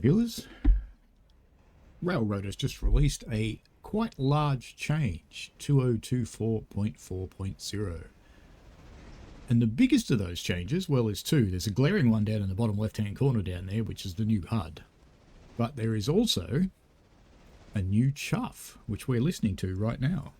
viewers. Railroad has just released a quite large change, 2024.4.0. And the biggest of those changes, well, is two. There's a glaring one down in the bottom left-hand corner down there, which is the new HUD. But there is also a new chuff, which we're listening to right now.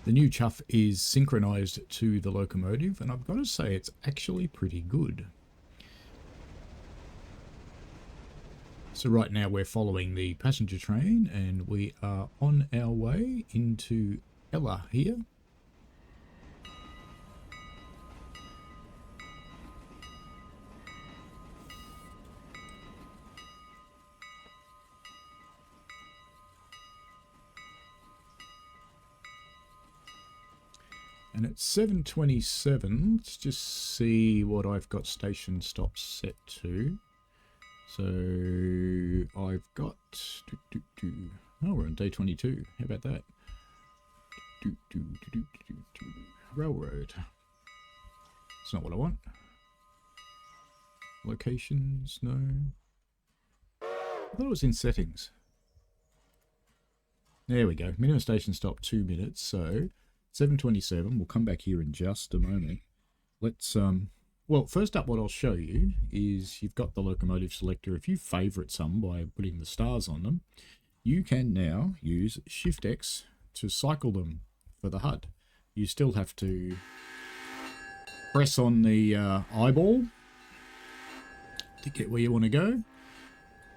The new chuff is synchronized to the locomotive, and I've got to say it's actually pretty good. So right now we're following the passenger train, and we are on our way into Ella here. And it's 7:27. Let's just see what I've got station stops set to. So I've got... Oh, we're on day 22. How about that? Railroad. It's not what I want. Locations, no. I thought it was in settings. There we go. Minimum station stop 2 minutes. So 7:27. We'll come back here in just a moment. Let's well, first up, what I'll show you is you've got the locomotive selector. If you favourite some by putting the stars on them, you can now use Shift X to cycle them for the HUD. You still have to press on the eyeball to get where you want to go.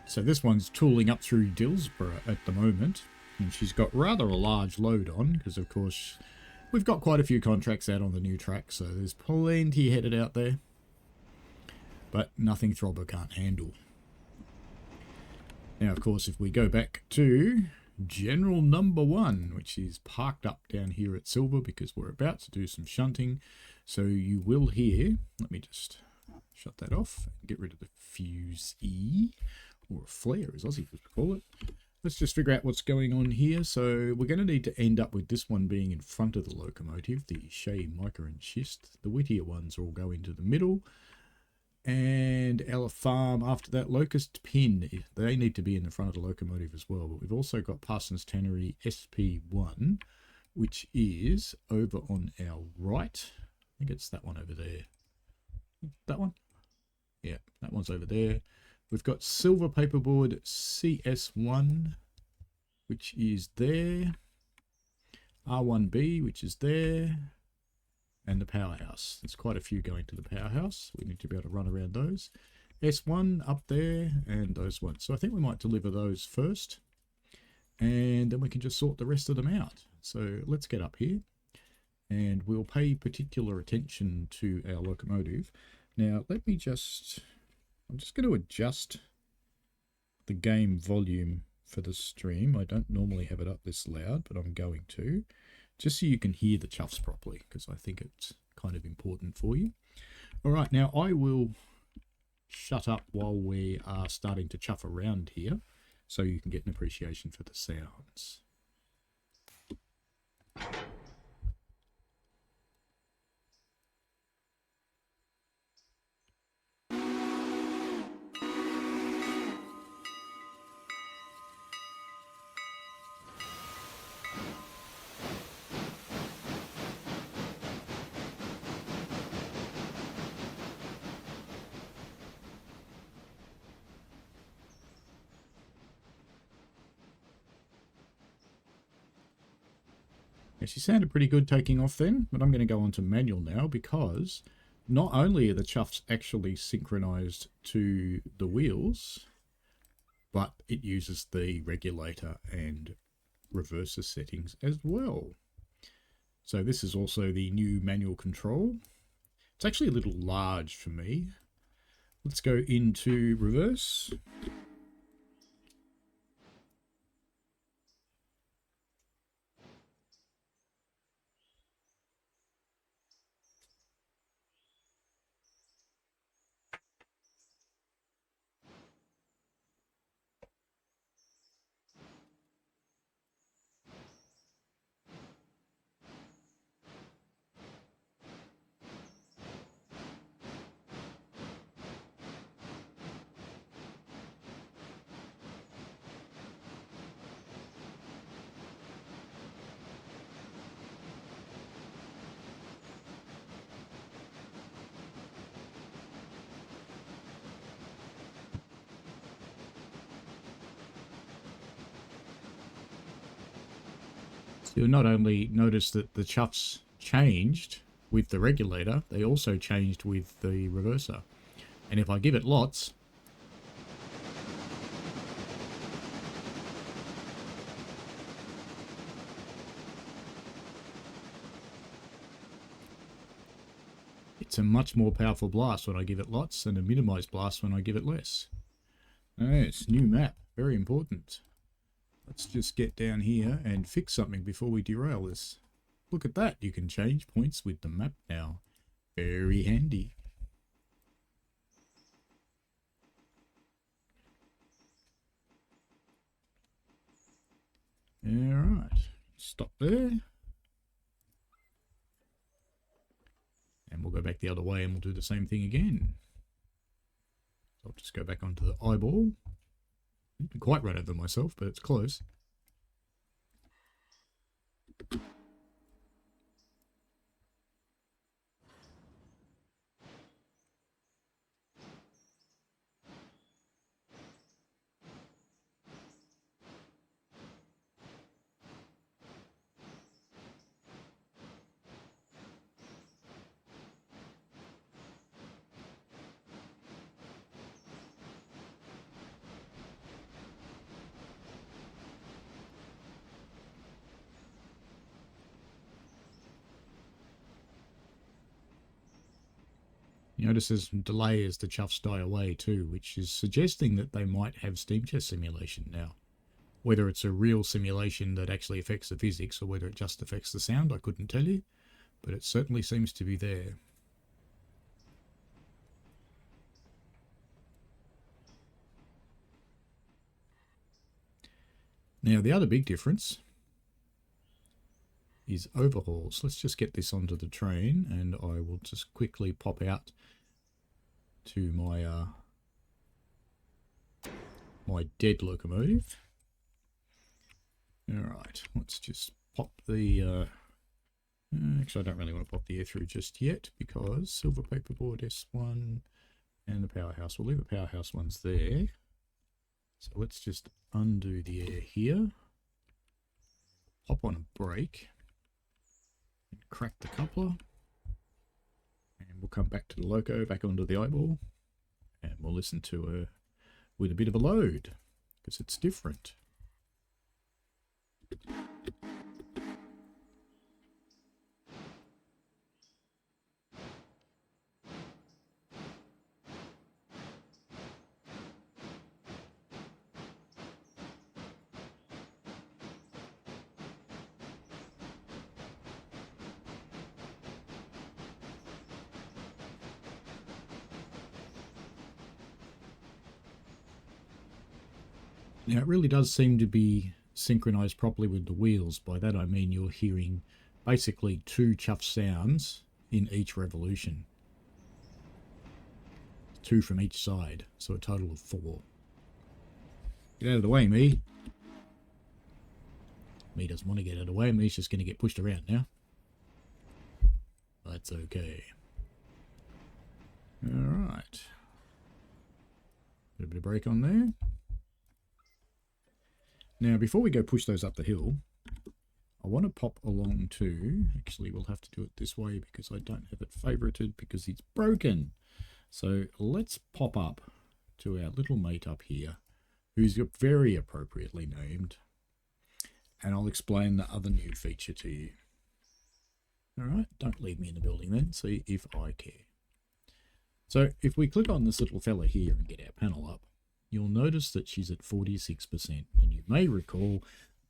So this one's tooling up through Dillsborough at the moment, and she's got rather a large load on because, of course, we've got quite a few contracts out on the new track, so there's plenty headed out there. But nothing Throbber can't handle. Now, of course, if we go back to General Number 1, which is parked up down here at Silver because we're about to do some shunting, so you will hear... Let me just shut that off and get rid of the fuse E, or a flare, as Aussie would call it. Let's just figure out what's going on here. So we're going to need to end up with this one being in front of the locomotive, the Shea, Mica and Schist. The Whittier ones all go into the middle. And Ella Farm, after that, Locust Pin, they need to be in the front of the locomotive as well. But we've also got Parsons Tannery SP1, which is over on our right. I think it's that one over there. That one? Yeah, that one's over there. We've got Silver Paperboard CS1, which is there. R1B, which is there. And the Powerhouse. There's quite a few going to the Powerhouse. We need to be able to run around those. S1 up there, and those ones. So I think we might deliver those first. And then we can just sort the rest of them out. So let's get up here. And we'll pay particular attention to our locomotive. Now, let me just... I'm just going to adjust the game volume for the stream. I don't normally have it up this loud, but I'm going to. Just so you can hear the chuffs properly, because I think it's kind of important for you. All right, now I will shut up while we are starting to chuff around here, so you can get an appreciation for the sounds. She sounded pretty good taking off then, but I'm going to go on to manual now because not only are the chuffs actually synchronized to the wheels, but it uses the regulator and reverser settings as well. So this is also the new manual control. It's actually a little large for me. Let's go into reverse. You'll not only notice that the chuffs changed with the regulator, they also changed with the reverser. And if I give it lots, it's a much more powerful blast when I give it lots than a minimized blast when I give it less. Yes, new map, very important. Let's just get down here and fix something before we derail this. Look at that, you can change points with the map now. Very handy. Alright, stop there. And we'll go back the other way and we'll do the same thing again. I'll just go back onto the eyeball. Didn't quite run over myself, but it's close. You notice there's some delay as the chuffs die away too, which is suggesting that they might have steam chest simulation now. Whether it's a real simulation that actually affects the physics or whether it just affects the sound, I couldn't tell you, but it certainly seems to be there. Now the other big difference is overhauls. Let's just get this onto the train and I will just quickly pop out to my my dead locomotive. Alright, let's just pop the actually I don't really want to pop the air through just yet because silver paperboard S1 and the powerhouse. We'll leave the powerhouse ones there. So let's just undo the air here. Hop on a brake. Crack the coupler and we'll come back to the loco, back onto the eyeball, and we'll listen to her with a bit of a load because it's different. Now it really does seem to be synchronized properly with the wheels. By that I mean you're hearing basically 2 chuff sounds in each revolution. 2 from each side, so a total of 4. Get out of the way, me. Me doesn't want to get out of the way, me's just going to get pushed around now. That's okay. Alright. A bit of brake on there. Now, before we go push those up the hill, I want to pop along to... Actually, we'll have to do it this way because I don't have it favorited because it's broken. So let's pop up to our little mate up here, who's very appropriately named. And I'll explain the other new feature to you. Alright, don't leave me in the building then, see if I care. So if we click on this little fella here and get our panel up, you'll notice that she's at 46%, and you may recall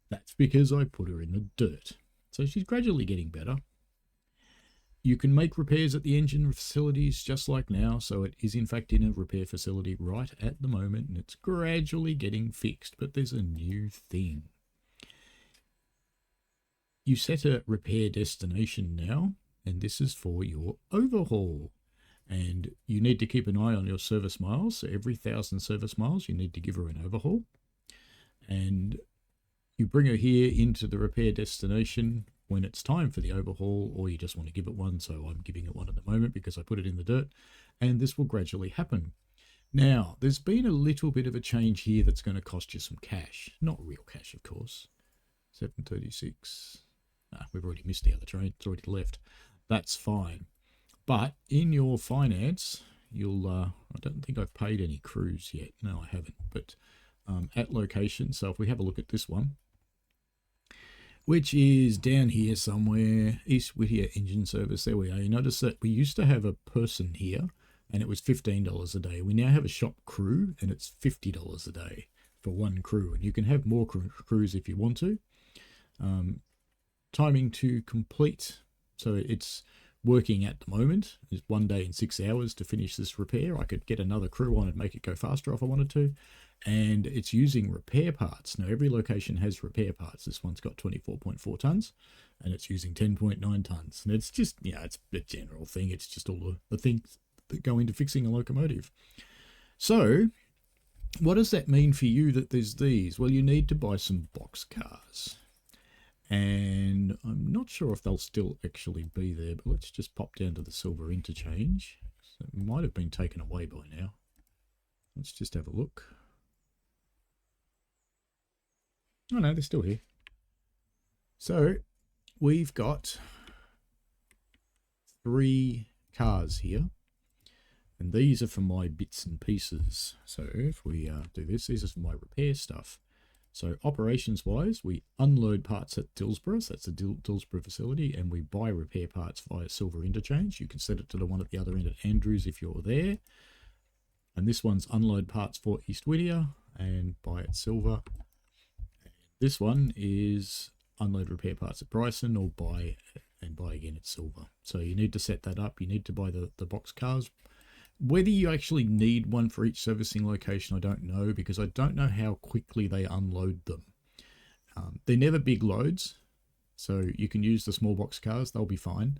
that's because I put her in the dirt. So she's gradually getting better. You can make repairs at the engine facilities just like now, so it is in fact in a repair facility right at the moment, and it's gradually getting fixed, but there's a new thing. You set a repair destination now, and this is for your overhaul. And you need to keep an eye on your service miles. So every 1,000 service miles, you need to give her an overhaul. And you bring her here into the repair destination when it's time for the overhaul, or you just want to give it one. So I'm giving it one at the moment because I put it in the dirt. And this will gradually happen. Now, there's been a little bit of a change here that's going to cost you some cash. Not real cash, of course. 736. we've already missed the other train. It's already left. That's fine. But in your finance, you'll, I don't think I've paid any crews yet. No, I haven't. But at location, so if we have a look at this one, which is down here somewhere, East Whittier Engine Service, there we are. You notice that we used to have a person here, and it was $15 a day. We now have a shop crew, and it's $50 a day for one crew. And you can have more crews if you want to. Timing to complete, so it's working at the moment. It's 1 day and 6 hours to finish this repair. I could get another crew on and make it go faster if I wanted to. And it's using repair parts. Now, every location has repair parts. This one's got 24.4 tons, and it's using 10.9 tons. And it's just, it's a general thing. It's just all the things that go into fixing a locomotive. So, what does that mean for you that there's these? Well, you need to buy some box cars. And I'm not sure if they'll still actually be there, but let's just pop down to the Silver Interchange. So it might have been taken away by now. Let's just have a look. Oh no, they're still here. So we've got 3 cars here, and these are for my bits and pieces. So if we do this, these are for my repair stuff. So operations wise, we unload parts at Dillsborough, so that's the Dillsborough facility, and we buy repair parts via Silver Interchange. You can set it to the one at the other end at Andrews if you're there. And this one's unload parts for East Whittier and buy at Silver. This one is unload repair parts at Bryson or buy again at Silver. So you need to set that up. You need to buy the box cars. Whether you actually need one for each servicing location, I don't know, because I don't know how quickly they unload them. They're never big loads, so you can use the small box cars. They'll be fine,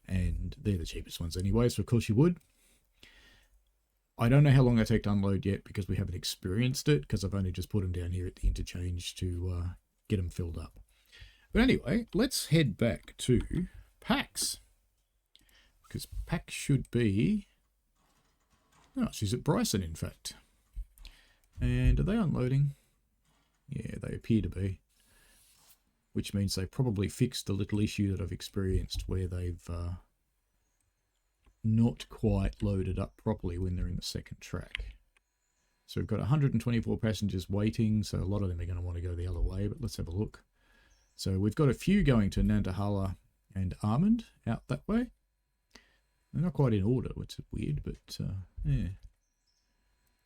and they're the cheapest ones anyway, so of course you would. I don't know how long they take to unload yet because we haven't experienced it, because I've only just put them down here at the interchange to get them filled up. But anyway, let's head back to PAX, because PAX should be... Oh, she's at Bryson, in fact. And are they unloading? Yeah, they appear to be. Which means they probably fixed the little issue that I've experienced where they've not quite loaded up properly when they're in the second track. So we've got 124 passengers waiting, so a lot of them are going to want to go the other way, but let's have a look. So we've got a few going to Nantahala and Armand out that way. They're not quite in order, which is weird, but yeah.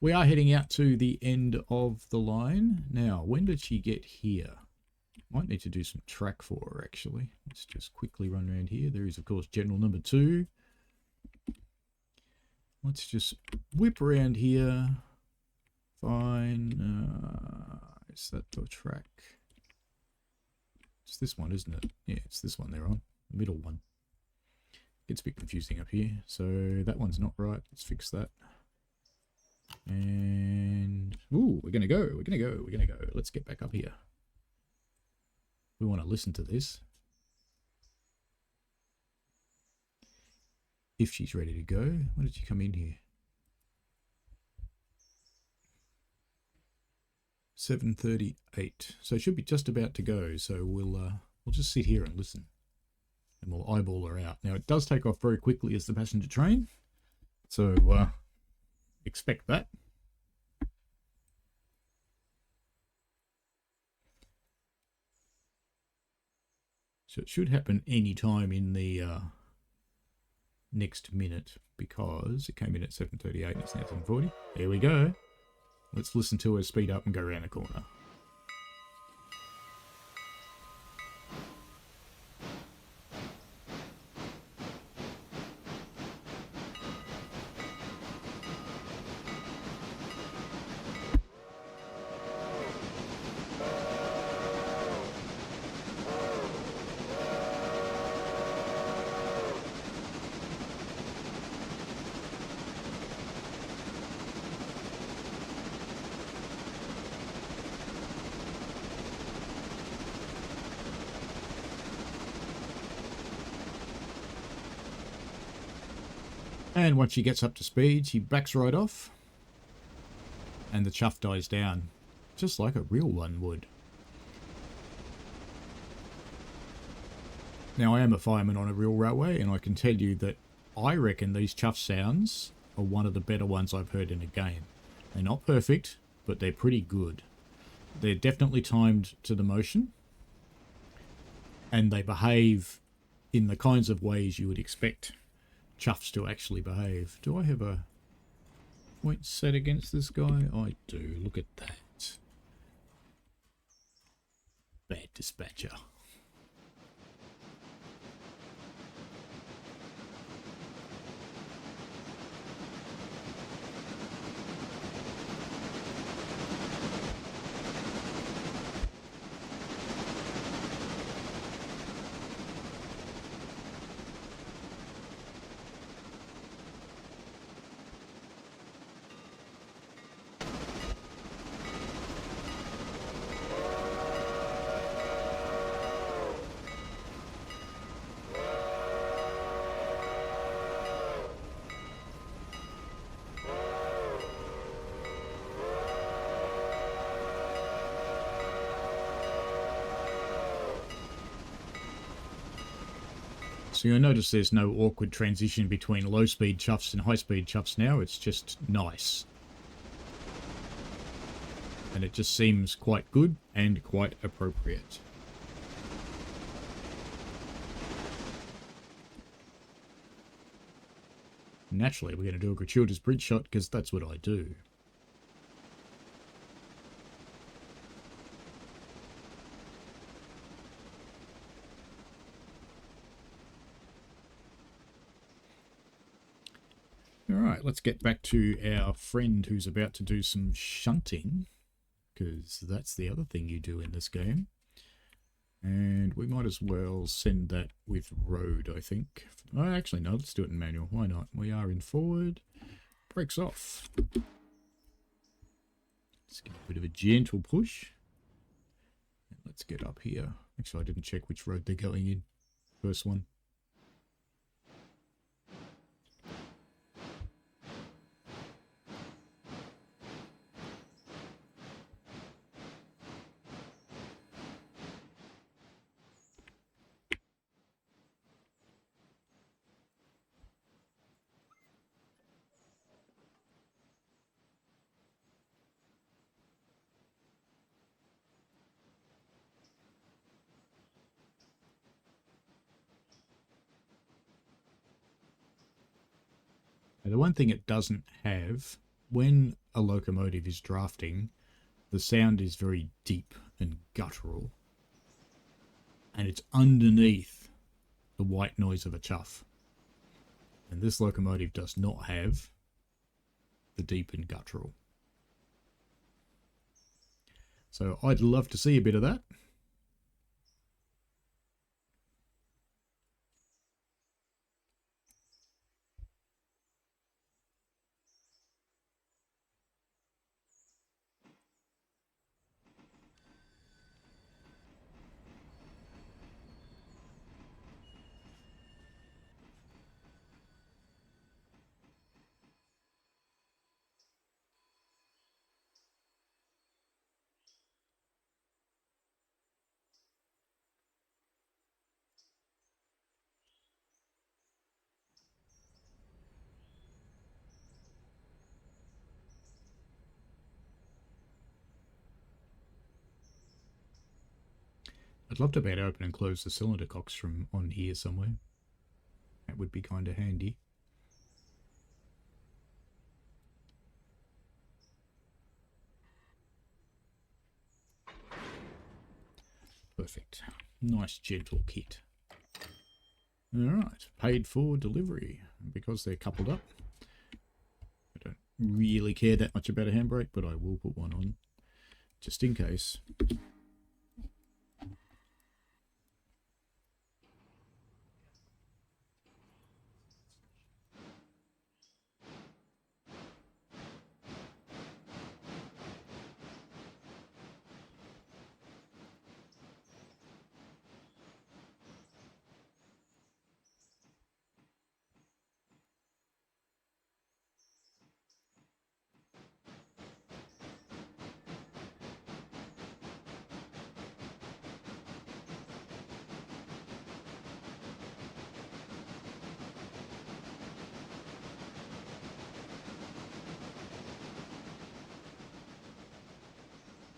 We are heading out to the end of the line. Now, when did she get here? Might need to do some track for her, actually. Let's just quickly run around here. There is, of course, General Number 2. Let's just whip around here. Fine. Is that the track? It's this one, isn't it? Yeah, it's this one they're on. The middle one. Gets a bit confusing up here. So that one's not right. Let's fix that. And ooh, we're gonna go. Let's get back up here. We want to listen to this. If she's ready to go. When did she come in here? 7:38. So it should be just about to go. So we'll just sit here and listen. And we'll eyeball her out. Now, it does take off very quickly as the passenger train. So, expect that. So it should happen any time in the next minute, because it came in at 7:38 and it's now 7:40. There we go. Let's listen to her speed up and go around the corner. And once she gets up to speed, she backs right off. And the chuff dies down. Just like a real one would. Now, I am a fireman on a real railway, and I can tell you that I reckon these chuff sounds are one of the better ones I've heard in a game. They're not perfect, but they're pretty good. They're definitely timed to the motion, and they behave in the kinds of ways you would expect chuffs to actually behave. Do I have a point set against this guy? I do. Look at that. Bad dispatcher. So you'll notice there's no awkward transition between low-speed chuffs and high-speed chuffs now. It's just nice. And it just seems quite good and quite appropriate. Naturally, we're going to do a gratuitous bridge shot because that's what I do. Alright, let's get back to our friend who's about to do some shunting, because that's the other thing you do in this game. And we might as well send that with road, I think. Oh, actually, no, let's do it in manual. Why not? We are in forward. Brakes off. Let's give a bit of a gentle push. And let's get up here. Actually, I didn't check which road they're going in. First one. Now, the one thing it doesn't have, when a locomotive is drafting, the sound is very deep and guttural. And it's underneath the white noise of a chuff. And this locomotive does not have the deep and guttural. So I'd love to see a bit of that. I'd love to be able to open and close the cylinder cocks from on here somewhere. That would be kind of handy. Perfect. Nice gentle kit. Alright, paid for delivery. Because they're coupled up, I don't really care that much about a handbrake, but I will put one on just in case.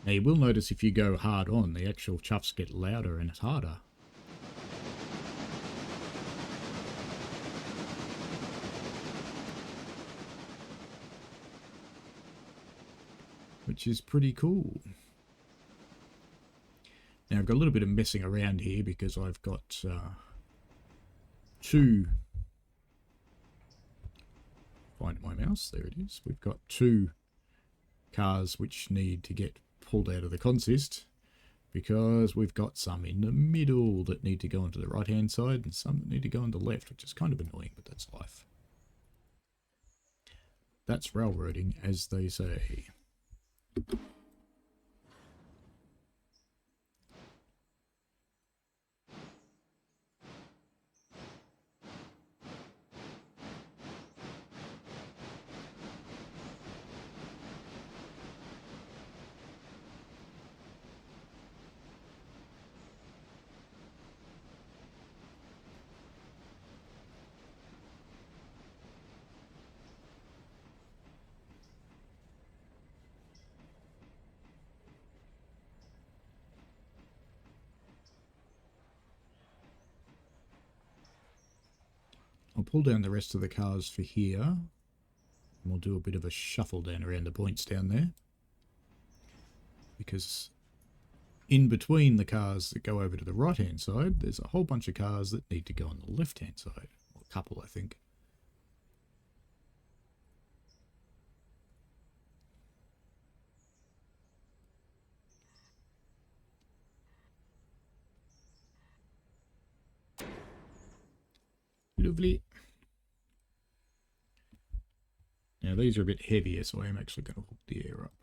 Now you will notice if you go hard on, the actual chuffs get louder and harder. Which is pretty cool. Now I've got a little bit of messing around here because I've got two... Find my mouse, there it is. We've got two cars which need to get pulled out of the consist because we've got some in the middle that need to go onto the right hand side and some that need to go on the left, which is kind of annoying, but that's life. That's railroading, as they say. I'll pull down the rest of the cars for here. And we'll do a bit of a shuffle down around the points down there. Because in between the cars that go over to the right hand side, there's a whole bunch of cars that need to go on the left hand side. Well, a couple, I think. Lovely. Now these are a bit heavier, so I am actually going to hook the air up.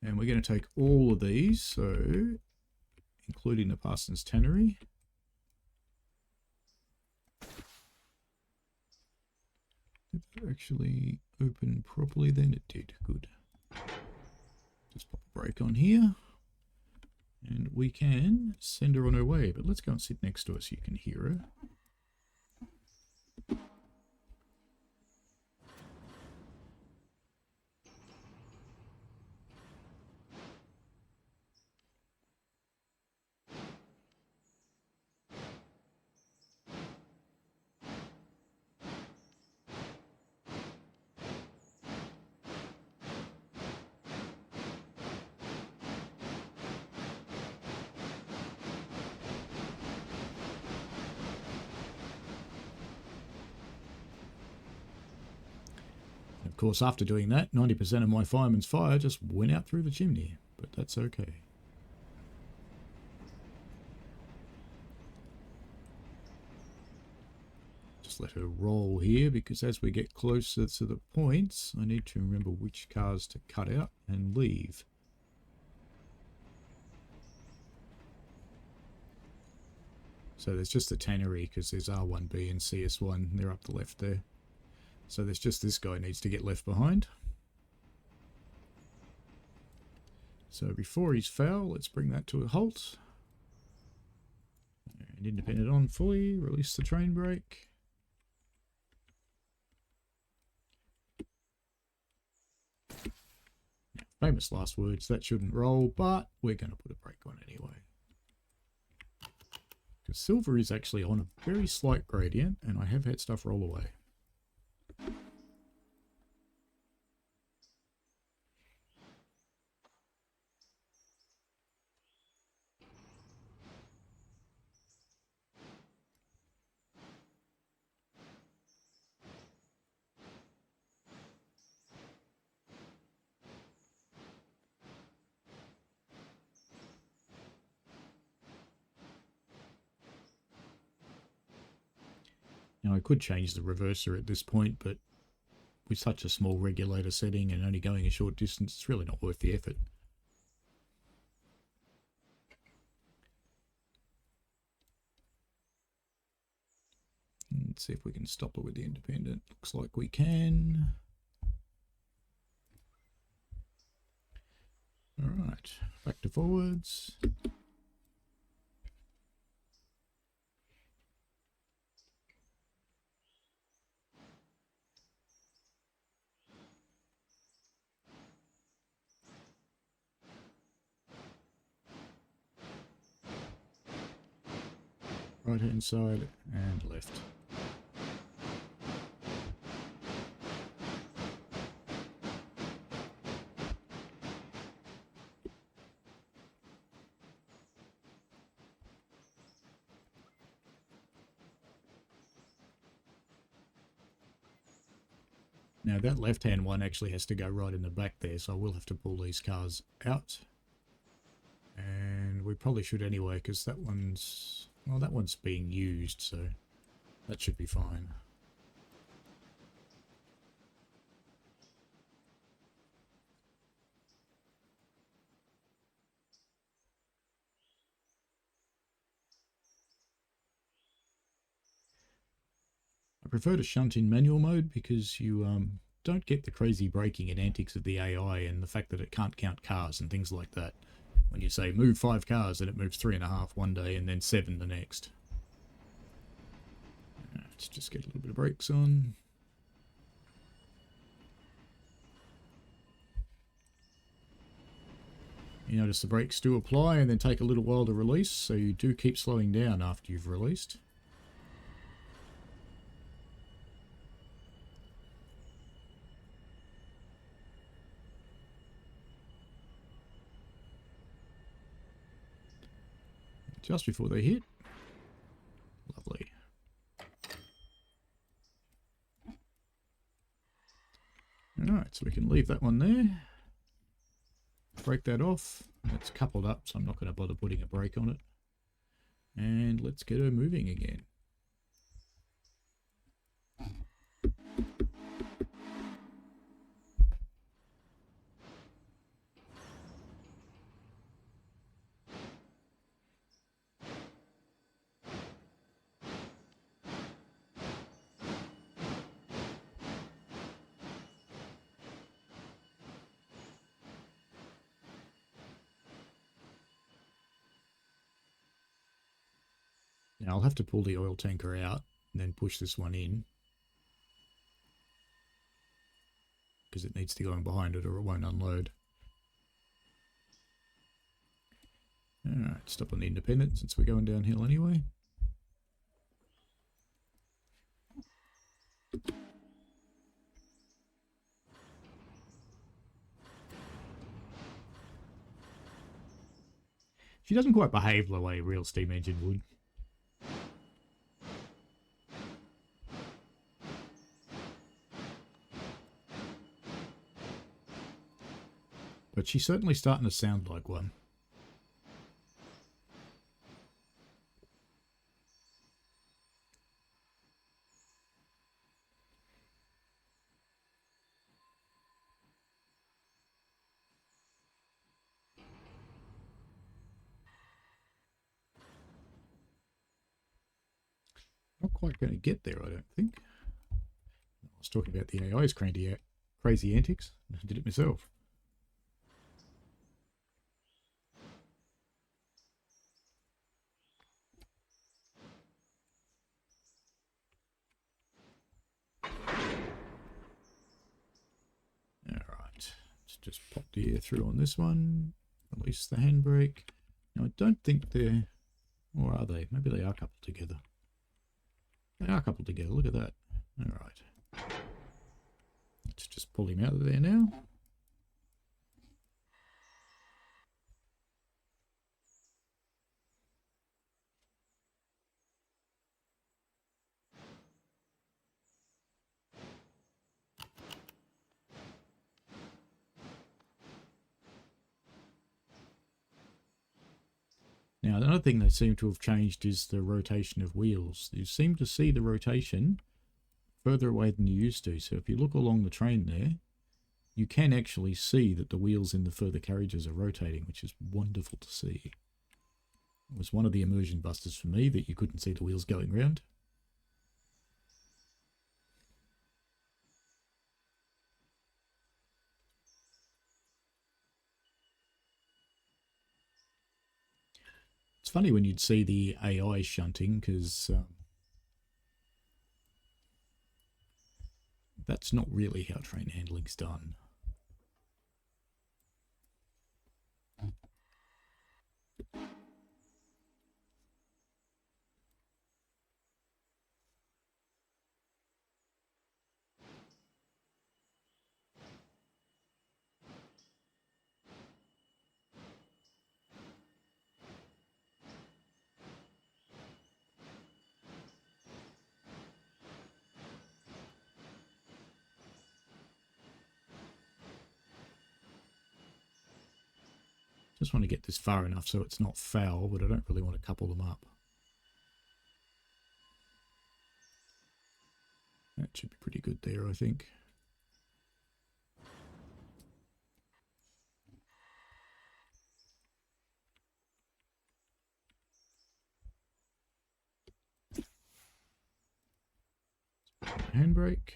And we're going to take all of these, so including the Parsons Tannery. Did that actually open properly then? It did. Good. Just pop a brake on here. And we can send her on her way, but let's go and sit next to her so you can hear her. Of course, after doing that, 90% of my fireman's fire just went out through the chimney, but that's okay. Just let her roll here, because as we get closer to the points, I need to remember which cars to cut out and leave. So there's just the tannery, because there's R1B and CS1, they're up the left there. So there's just this guy needs to get left behind. So before he's foul, let's bring that to a halt. And independent on fully, release the train brake. Famous last words, that shouldn't roll, but we're going to put a brake on anyway. Because silver is actually on a very slight gradient, and I have had stuff roll away. Now I could change the reverser at this point, but with such a small regulator setting and only going a short distance, it's really not worth the effort. Let's see if we can stop it with the independent. Looks like we can. Alright, back to forwards. right hand side and left. Now that left-hand one actually has to go right in the back there, so I will have to pull these cars out. And we probably should anyway, because that one's... well, that one's being used, so that should be fine. I prefer to shunt in manual mode because you don't get the crazy braking and antics of the AI and the fact that it can't count cars and things like that. When you say move 5 cars and it moves 3.5 one day and then 7 the next. Let's just get a little bit of brakes on. You notice the brakes do apply and then take a little while to release, so you do keep slowing down after you've released. Just before they hit. Lovely. Alright, so we can leave that one there. Break that off. It's coupled up, so I'm not going to bother putting a brake on it. And let's get her moving again. Now I'll have to pull the oil tanker out and then push this one in, because it needs to go in behind it or it won't unload. Alright, stop on the independent since we're going downhill anyway. She doesn't quite behave the way a real steam engine would. But she's certainly starting to sound like one. Not quite going to get there, I don't think. I was talking about the AI's crazy antics. I did it myself. Alright, let's just pop the air through on this one. Release the handbrake. Now I don't think they're... or are they? Maybe they are coupled together. They are coupled together, look at that. Alright. Let's just pull him out of there now. Now, another thing they seem to have changed is the rotation of wheels. You seem to see the rotation further away than you used to. So if you look along the train there, you can actually see that the wheels in the further carriages are rotating, which is wonderful to see. It was one of the immersion busters for me that you couldn't see the wheels going round. It's funny when you'd see the AI shunting, because that's not really how train handling's done. Just want to get this far enough so it's not foul, but I don't really want to couple them up. That should be pretty good there, I think. Handbrake.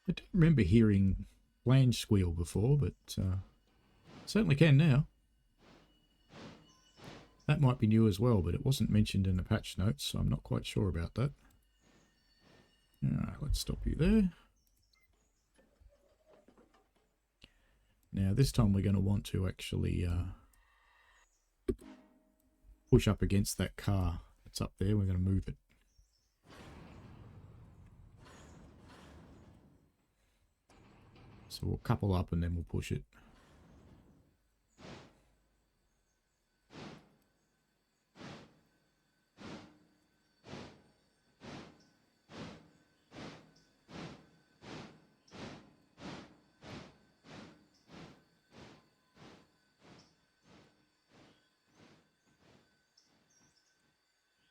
I don't remember hearing flange squeal before, but certainly can now. That might be new as well, but it wasn't mentioned in the patch notes, so I'm not quite sure about that. Alright, let's stop you there. Now this time we're going to want to actually push up against that car that's up there. We're going to move it. So we'll couple up and then we'll push it.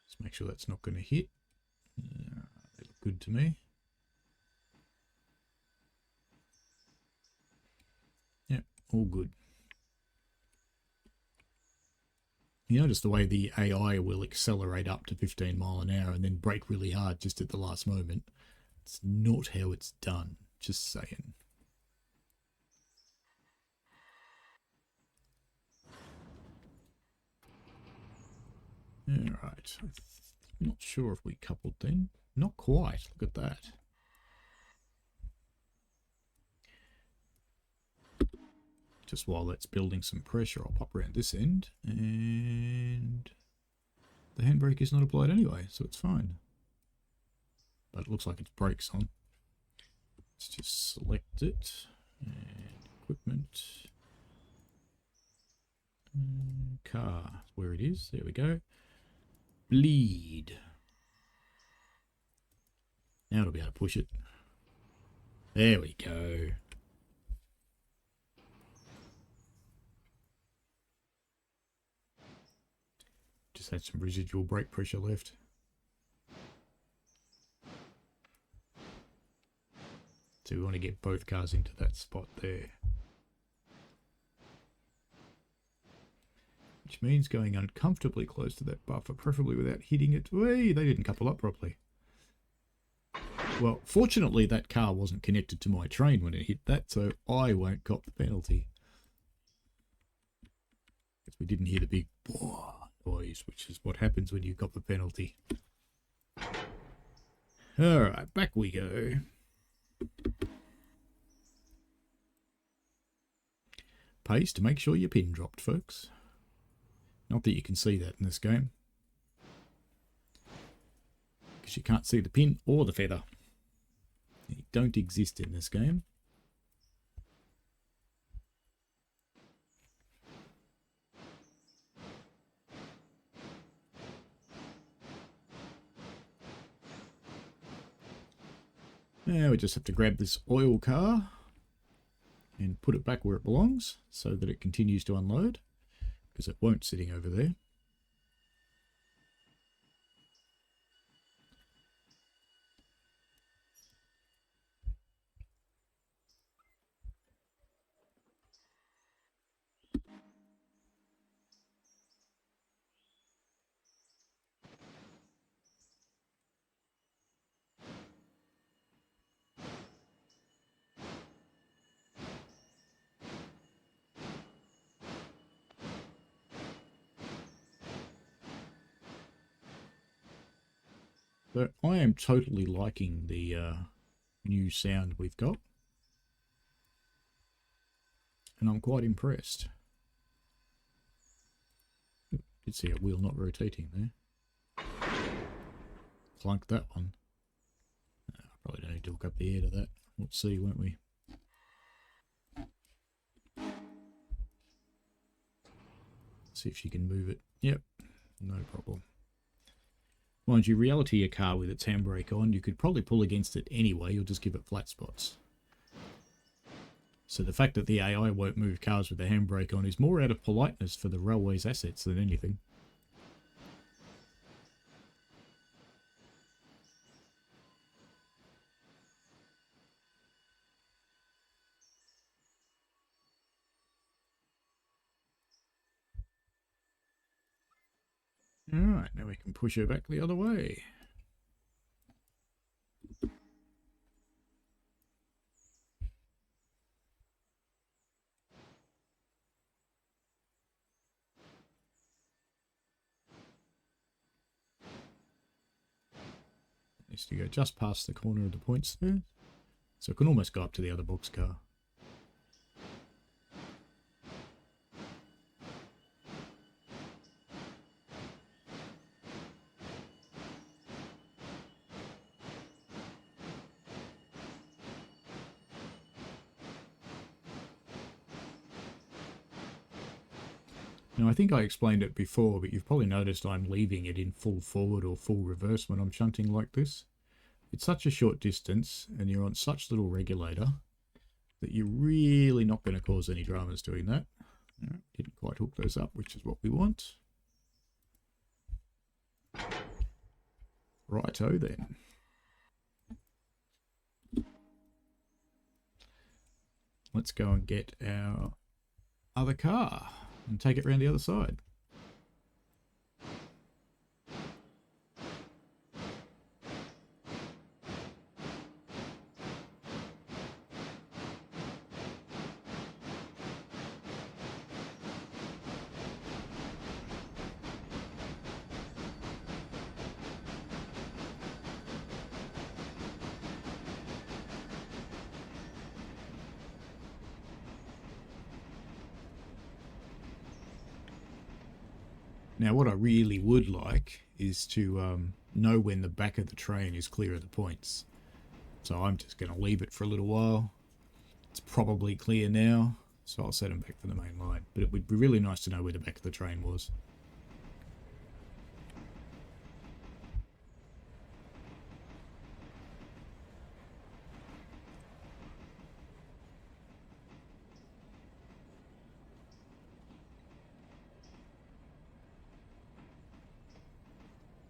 Just make sure that's not going to hit. They look good to me. Yep, all good. You notice the way the AI will accelerate up to 15 mile an hour and then brake really hard just at the last moment. It's not how it's done, just saying. Alright, I'm not sure if we coupled then. Not quite, look at that. Just while that's building some pressure, I'll pop around this end, and the handbrake is not applied anyway, so it's fine. But it looks like its brakes on. Let's just select it, and equipment, car, where it is, there we go. Bleed. Now it'll be able to push it. There we go. Just had some residual brake pressure left. So we want to get both cars into that spot there. Which means going uncomfortably close to that buffer, preferably without hitting it. Whee, they didn't couple up properly. Well, fortunately that car wasn't connected to my train when it hit that, so I won't cop the penalty. Because we didn't hear the big noise, which is what happens when you cop the penalty. Alright, back we go. Pace to make sure your pin dropped, folks. Not that you can see that in this game, because you can't see the pin or the feather. They don't exist in this game. Now we just have to grab this oil car and put it back where it belongs so that it continues to unload, because it won't sitting over there. So I am totally liking the new sound we've got, and I'm quite impressed. Did see a wheel not rotating there. Clunk that one. I'll Probably don't need to hook up the air to that. We'll see, won't we? See if she can move it. Yep, no problem. Mind you, reality a car with its handbrake on, you could probably pull against it anyway, you'll just give it flat spots. So the fact that the AI won't move cars with the handbrake on is more out of politeness for the railway's assets than anything. Alright, now we can push her back the other way. Needs to go just past the corner of the points there. So it can almost go up to the other boxcar. Now, I think I explained it before, but you've probably noticed I'm leaving it in full forward or full reverse when I'm shunting like this. It's such a short distance, and you're on such little regulator, that you're really not going to cause any dramas doing that. Didn't quite hook those up, which is what we want. Righto then. Let's go and get our other car and take it around the other side. Now, what I really would like is to know when the back of the train is clear of the points. So I'm just going to leave it for a little while. It's probably clear now, so I'll set them back for the main line. But it would be really nice to know where the back of the train was.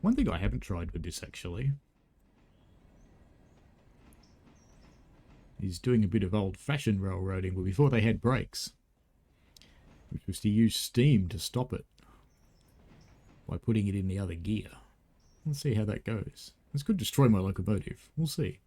One thing I haven't tried with this, actually, is doing a bit of old-fashioned railroading, but before they had brakes, which was to use steam to stop it by putting it in the other gear. Let's see how that goes. This could destroy my locomotive. We'll see.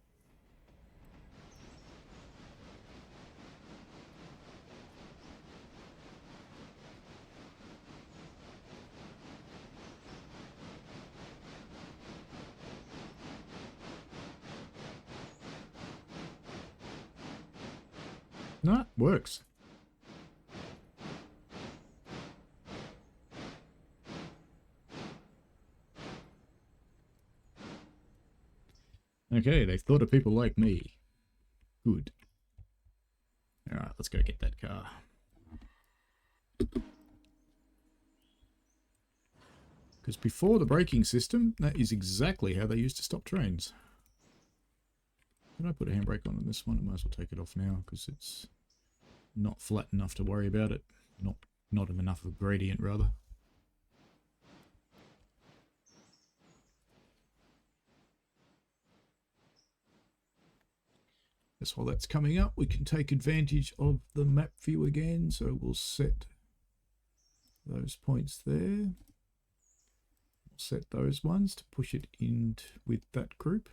No, works. Okay, they've thought of people like me. Good. Alright, let's go get that car. Because before the braking system, that is exactly how they used to stop trains. Did I put a handbrake on this one? I might as well take it off now because it's not flat enough to worry about it. Not enough of a gradient, rather. Guess while that's coming up, we can take advantage of the map view again. So we'll set those points there. We'll set those ones to push it in with that group.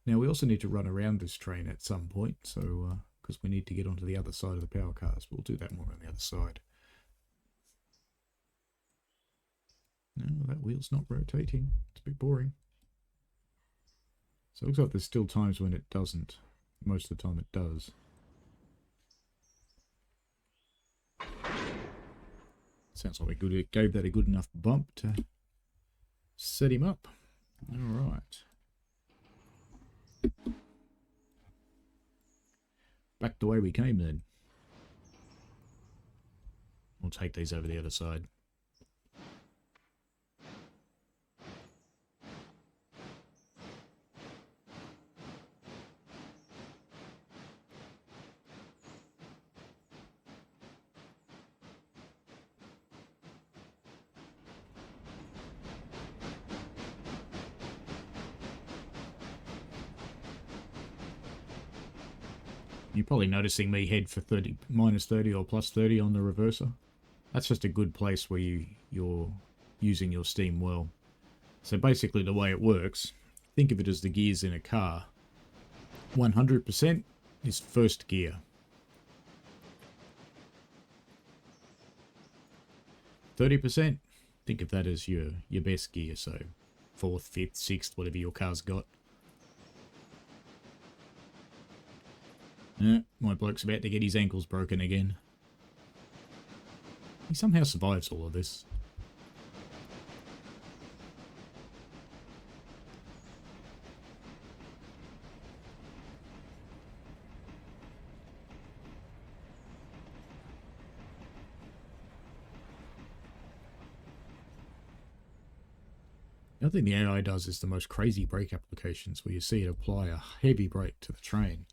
Now we also need to run around this train at some point, so because we need to get onto the other side of the power cars. We'll do that more on the other side. No, that wheel's not rotating. It's a bit boring. So it looks like there's still times when it doesn't. Most of the time it does. Sounds like we gave that a good enough bump to set him up. All right. Back the way we came then. We'll take these over the other side. You're probably noticing me head for minus 30 or plus 30 on the reverser. That's just a good place where you're using your steam well. So basically the way it works, think of it as the gears in a car. 100% is first gear. 30%, think of that as your best gear, so 4th, 5th, 6th, whatever your car's got. My bloke's about to get his ankles broken again. He somehow survives all of this. The other thing the AI does is the most crazy brake applications where you see it apply a heavy brake to the train.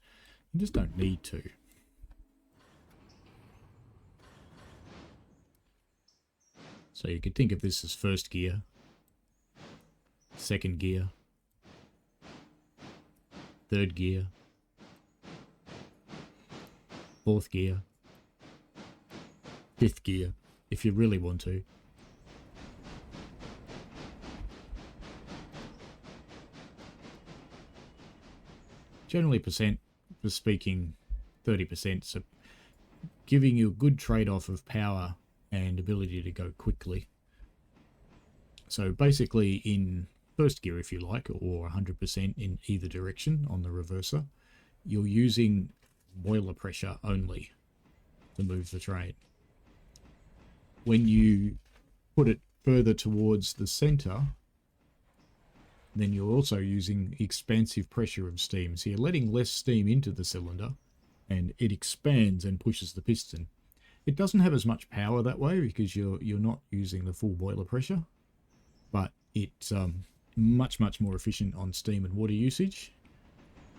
You just don't need to. So you could think of this as first gear, second gear, third gear, fourth gear, fifth gear, if you really want to. Generally percent for speaking 30%, so giving you a good trade-off of power and ability to go quickly. So basically in first gear, if you like, or 100% in either direction on the reverser, you're using boiler pressure only to move the train. When you put it further towards the center, then you're also using expansive pressure of steam. So you're letting less steam into the cylinder and it expands and pushes the piston. It doesn't have as much power that way because you're not using the full boiler pressure, but it's much more efficient on steam and water usage,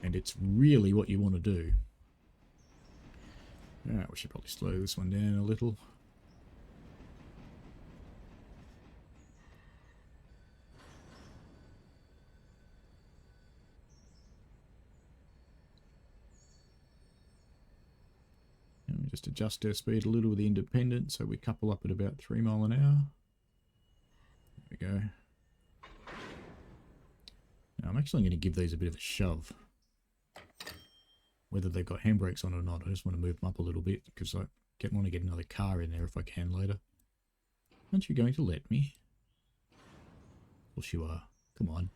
and it's really what you want to do. Alright, we should probably slow this one down a little. And we just adjust our speed a little with the independent, so we couple up at about 3 miles an hour. There we go. Now I'm actually going to give these a bit of a shove. Whether they've got handbrakes on or not, I just want to move them up a little bit because I want to get another car in there if I can later. Aren't you going to let me? Of course you are. Come on.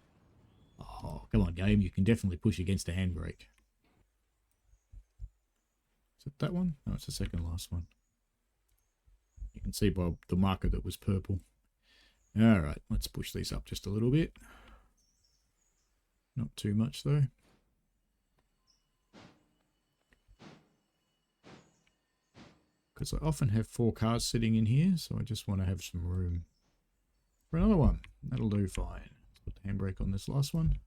Oh, come on, game. You can definitely push against the handbrake. Is it that one? No, it's the second last one. You can see by the marker that was purple. Alright, let's push these up just a little bit. Not too much though. Because I often have 4 cars sitting in here, so I just want to have some room for another one. That'll do fine. Let's put the handbrake on this last one.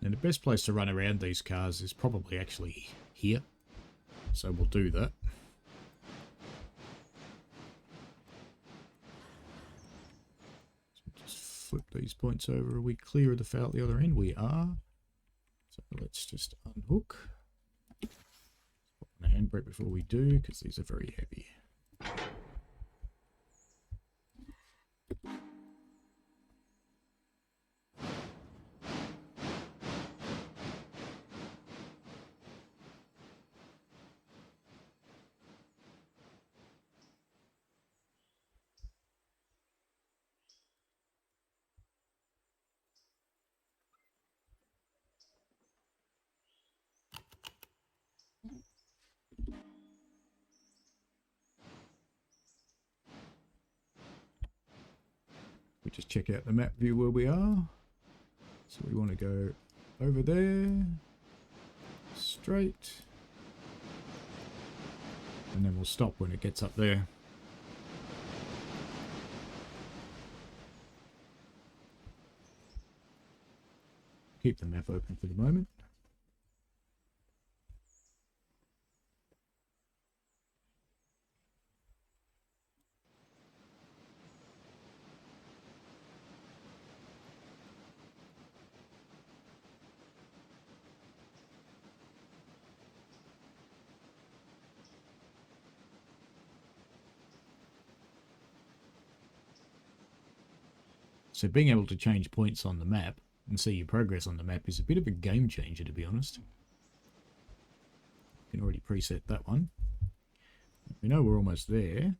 And the best place to run around these cars is probably actually here. So we'll do that. So just flip these points over. Are we clear of the foul at the other end? We are. So let's just unhook. Put on the handbrake before we do, because these are very heavy. just check out the map view where we are. So we want to go over there, straight, and then we'll stop when it gets up there. Keep the map open for the moment. So being able to change points on the map and see your progress on the map is a bit of a game changer, to be honest. You can already preset that one. We know we're almost there.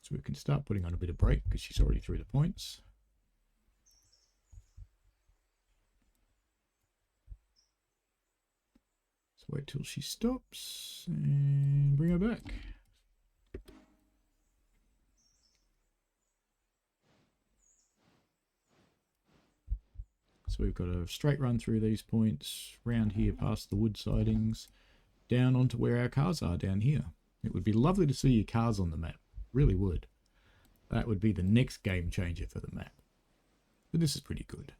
So we can start putting on a bit of brake because she's already through the points. So wait till she stops and bring her back. So we've got a straight run through these points, round here past the wood sidings, down onto where our cars are down here. It would be lovely to see your cars on the map. Really would. That would be the next game changer for the map. But this is pretty good.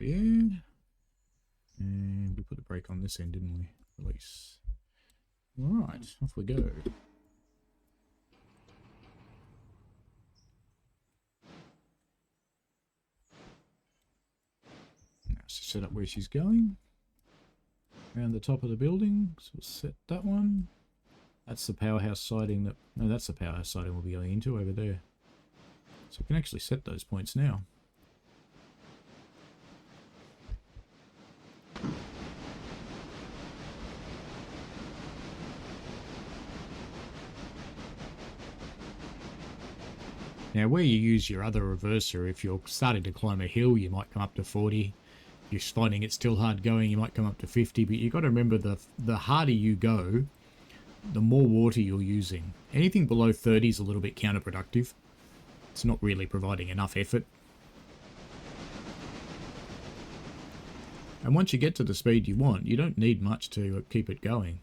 Yeah. And we put the brake on this end, didn't we? Release. Alright, off we go. Now set up where she's going. Around the top of the building. So we'll set that one. That's the powerhouse siding that... No, that's the powerhouse siding we'll be going into over there. So we can actually set those points now. Now where you use your other reverser, if you're starting to climb a hill, you might come up to 40. If you're finding it still hard going, you might come up to 50. But you've got to remember the harder you go, the more water you're using. Anything below 30 is a little bit counterproductive. It's not really providing enough effort. And once you get to the speed you want, you don't need much to keep it going.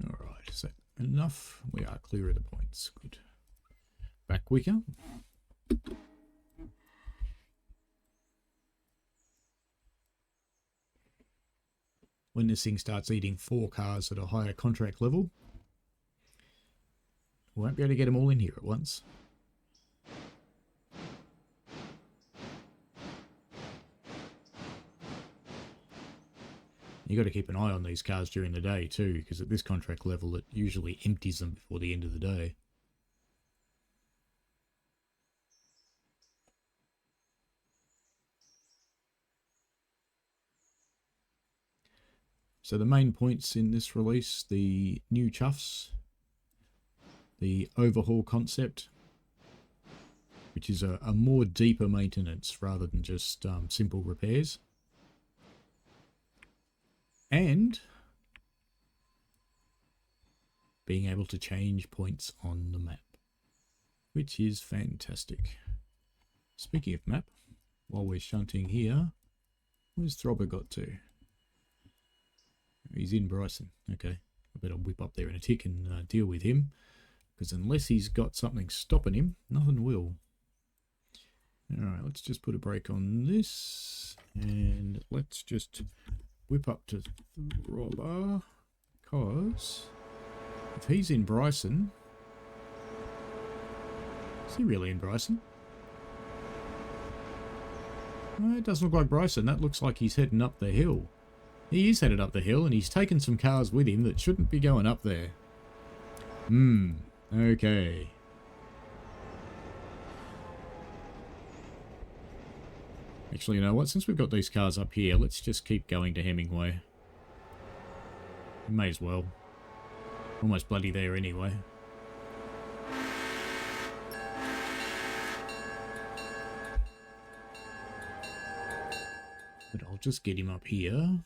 Alright, is that enough? We are clear of the points. Good. Back quicker. when this thing starts eating 4 cars at a higher contract level, we won't be able to get them all in here at once. You got to keep an eye on these cars during the day too, because at this contract level it usually empties them before the end of the day. So the main points in this release: the new chuffs, the overhaul concept, which is a more deeper maintenance rather than just simple repairs, and being able to change points on the map, which is fantastic. Speaking of map, while we're shunting here, where's Throbber got to? He's in Bryson. Okay, I better whip up there in a tick and deal with him, because unless he's got something stopping him, nothing will. Alright, let's just put a brake on this, and let's just whip up to Throbber, because if he's in Bryson... Is he really in Bryson? It doesn't look like Bryson. That looks like he's heading up the hill. He is headed up the hill, and he's taken some cars with him that shouldn't be going up there. Okay. Actually, you know what? Since we've got these cars up here, let's just keep going to Hemingway. We may as well. Almost bloody there anyway. But I'll just get him up here.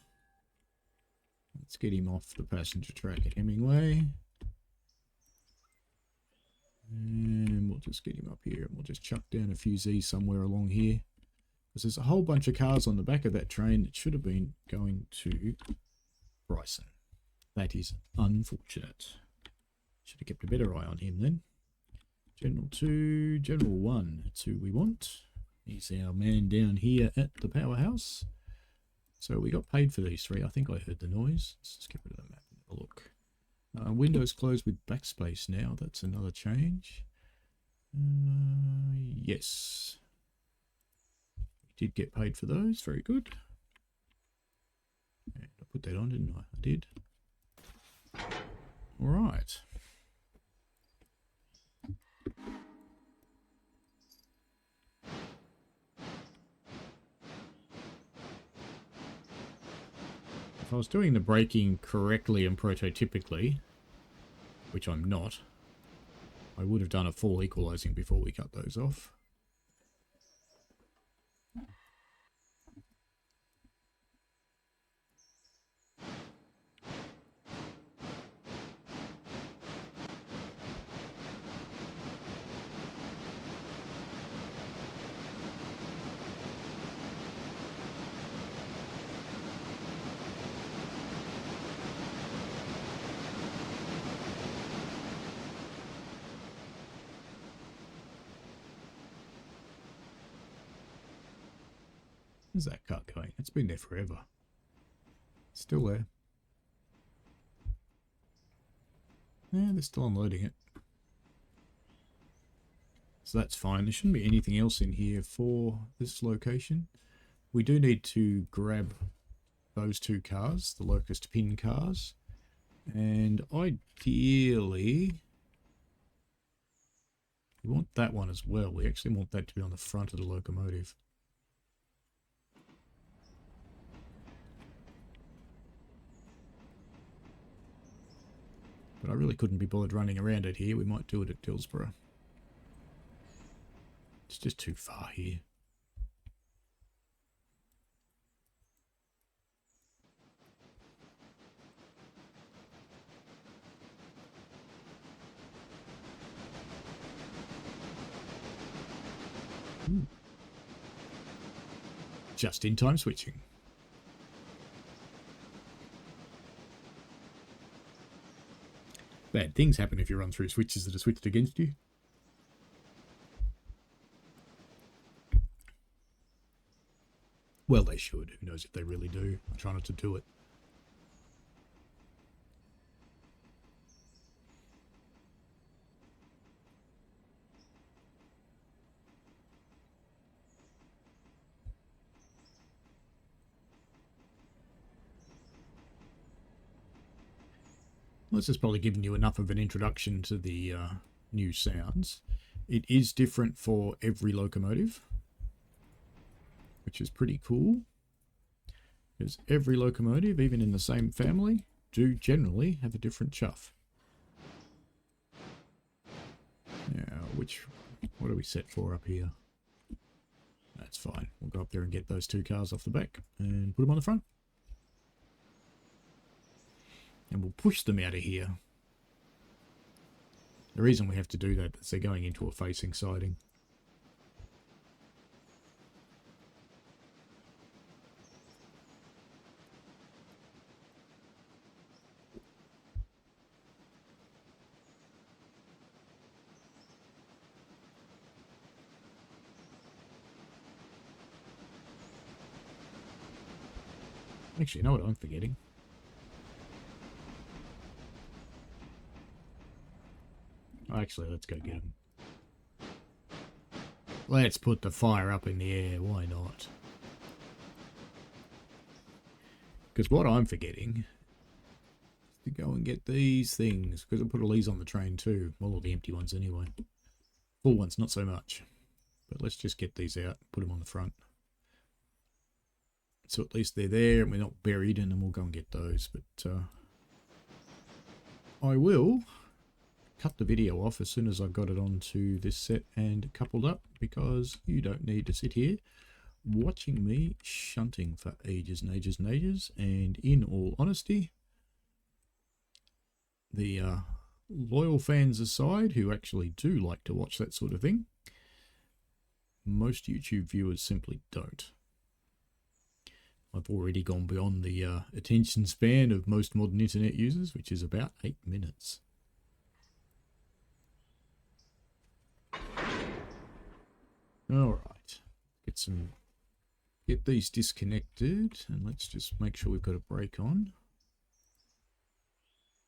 Let's get him off the passenger track at Hemingway. And we'll just get him up here, and we'll just chuck down a few Z's somewhere along here. Because there's a whole bunch of cars on the back of that train that should have been going to Bryson. That is unfortunate. Should have kept a better eye on him then. General 2, General 1. That's who we want. He's our man down here at the powerhouse. So we got paid for these 3. I think I heard the noise. Let's just get rid of the map and have a look. Windows closed with backspace now. That's another change. Yes. We did get paid for those. Very good. And I put that on, didn't I? I did. All right. If I was doing the braking correctly and prototypically, which I'm not, I would have done a full equalizing before we cut those off. Where's that cut going? It's been there forever. It's still there. Yeah, they're still unloading it. So that's fine. There shouldn't be anything else in here for this location. We do need to grab those 2 cars, the Locust Pin cars. And ideally, we want that one as well. We actually want that to be on the front of the locomotive. But I really couldn't be bothered running around it here. We might do it at Dillsborough. It's just too far here. Just in time switching. Bad things happen if you run through switches that are switched against you. Well, they should. Who knows if they really do. I try not to do it. This has probably given you enough of an introduction to the new sounds. It is different for every locomotive, which is pretty cool, because every locomotive, even in the same family, do generally have a different chuff. Now, what are we set for up here? That's fine. We'll go up there and get those two cars off the back and put them on the front. And we'll push them out of here. The reason we have to do that is they're going into a facing siding. Actually, you know what I'm forgetting? Actually, let's go get them. Let's put the fire up in the air. Why not? Because what I'm forgetting is to go and get these things. Because I put all these on the train too. Well, all the empty ones anyway. Full ones, not so much. But let's just get these out. Put them on the front. So at least they're there and we're not buried, and then we'll go and get those. But I will cut the video off as soon as I've got it onto this set and coupled up, because you don't need to sit here watching me shunting for ages and ages and ages. And in all honesty, the loyal fans aside, who actually do like to watch that sort of thing, most YouTube viewers simply don't. I've already gone beyond the attention span of most modern internet users, which is about 8 minutes. Alright, get these disconnected, and let's just make sure we've got a brake on.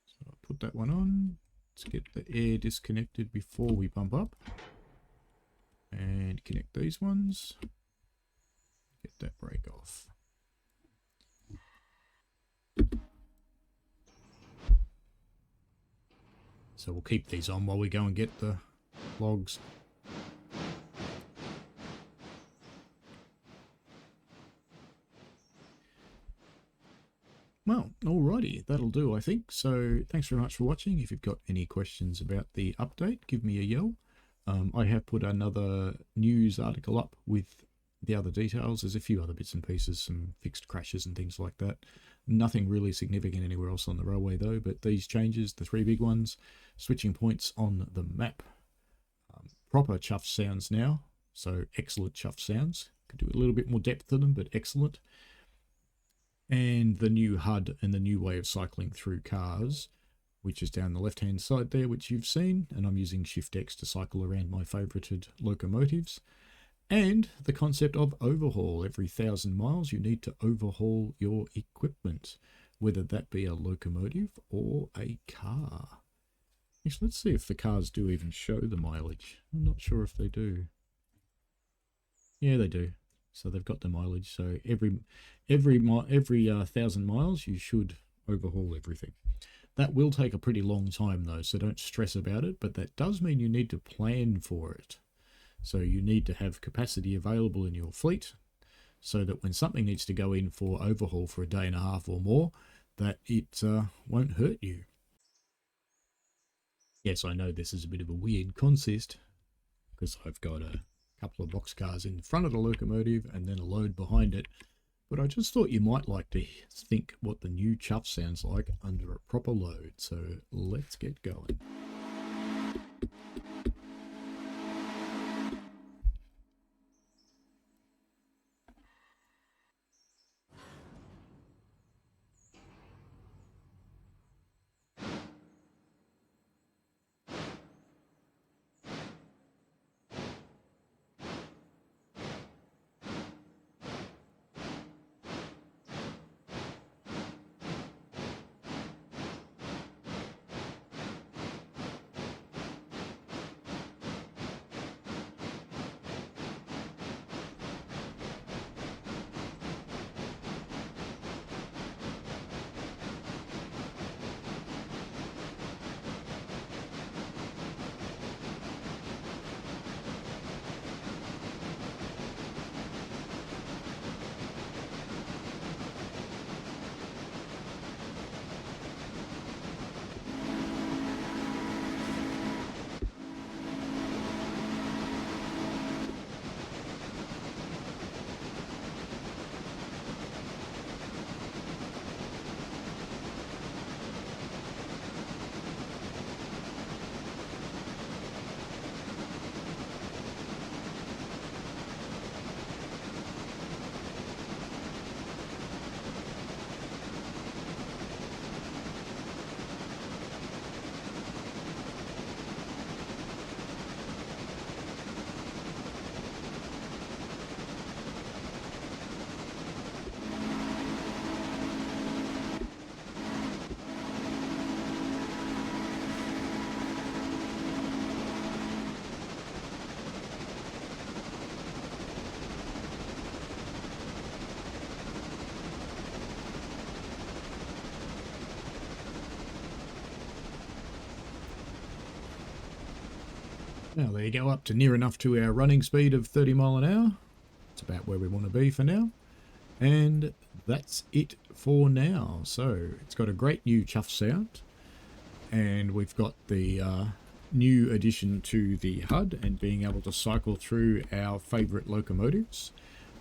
So I'll put that one on. Let's get the air disconnected before we bump up. And connect these ones. Get that brake off. So we'll keep these on while we go and get the logs. Well, alrighty, that'll do, I think. So thanks very much for watching. If you've got any questions about the update, give me a yell. I have put another news article up with the other details. There's a few other bits and pieces, some fixed crashes and things like that. Nothing really significant anywhere else on the railway though, but these changes, the three big ones, switching points on the map, proper chuff sounds now, so excellent chuff sounds. Could do a little bit more depth to them, but excellent. And the new HUD and the new way of cycling through cars, which is down the left-hand side there, which you've seen, and I'm using Shift X to cycle around my favorited locomotives. And the concept of overhaul. Every 1,000 miles you need to overhaul your equipment, whether that be a locomotive or a car. Actually, let's see if the cars do even show the mileage. I'm not sure if they do. Yeah, they do. So they've got the mileage. So every 1,000 miles you should overhaul everything. That will take a pretty long time though, so don't stress about it, but that does mean you need to plan for it. So you need to have capacity available in your fleet so that when something needs to go in for overhaul for a day and a half or more, that it won't hurt you. Yes, I know this is a bit of a weird consist because I've got a couple of boxcars in front of the locomotive and then a load behind it. But I just thought you might like to think what the new chuff sounds like under a proper load. So let's get going. Now there you go, up to near enough to our running speed of 30 mile an hour. It's about where we want to be for now. And that's it for now. So it's got a great new chuff sound. And we've got the new addition to the HUD and being able to cycle through our favourite locomotives.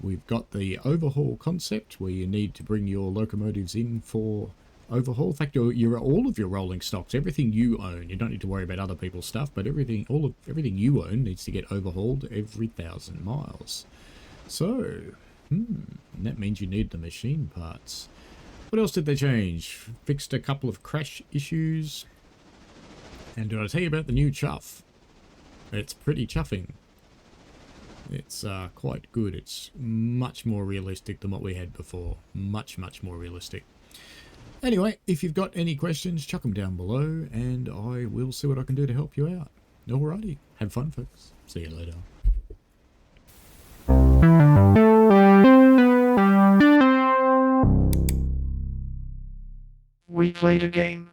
We've got the overhaul concept where you need to bring your locomotives in for overhaul. In fact, all of your rolling stocks, everything you own, you don't need to worry about other people's stuff, but everything you own needs to get overhauled every 1,000 miles. So, that means you need the machine parts. What else did they change? Fixed a couple of crash issues. And did I tell you about the new chuff? It's pretty chuffing. It's quite good. It's much more realistic than what we had before. Much, much more realistic. Anyway, if you've got any questions, chuck them down below and I will see what I can do to help you out. Alrighty. Have fun, folks. See you later. We played a game.